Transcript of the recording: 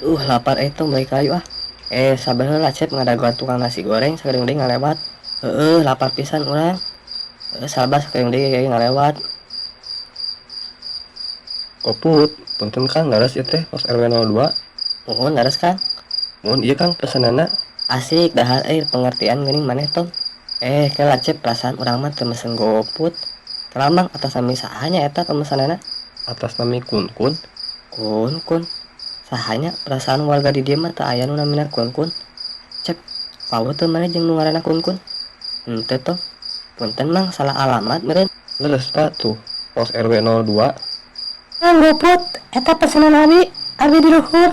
Lapar itu balik kayu ah. Sabar heula cep ngadaguan tukang nasi goreng sakeureung deui ngalewat. Lapar pisan urang. Sabar sakeureung deui ngalewat. Koput, punten Kang ngaras ieu teh pos RW 02. Nuhun leres Kang. Mun ieu Kang pesanana. Asik dahar pengertian geuning maneh tong. Kela cep perasaan urang mah teu mesen GoFood. Teramang atas nami sahanya eta pemesanana. Atas nami Kun. Kun. Sahanya perasaan warga di dieu mah teu aya nu namina kun. Cep, pauh teu maneh jeung nu ngaranna kun. Henteu tong. Punten Mang salah alamat meureun. Leres Pak tuh, pos RW 02. GoFood eta pesanan abi di luhur.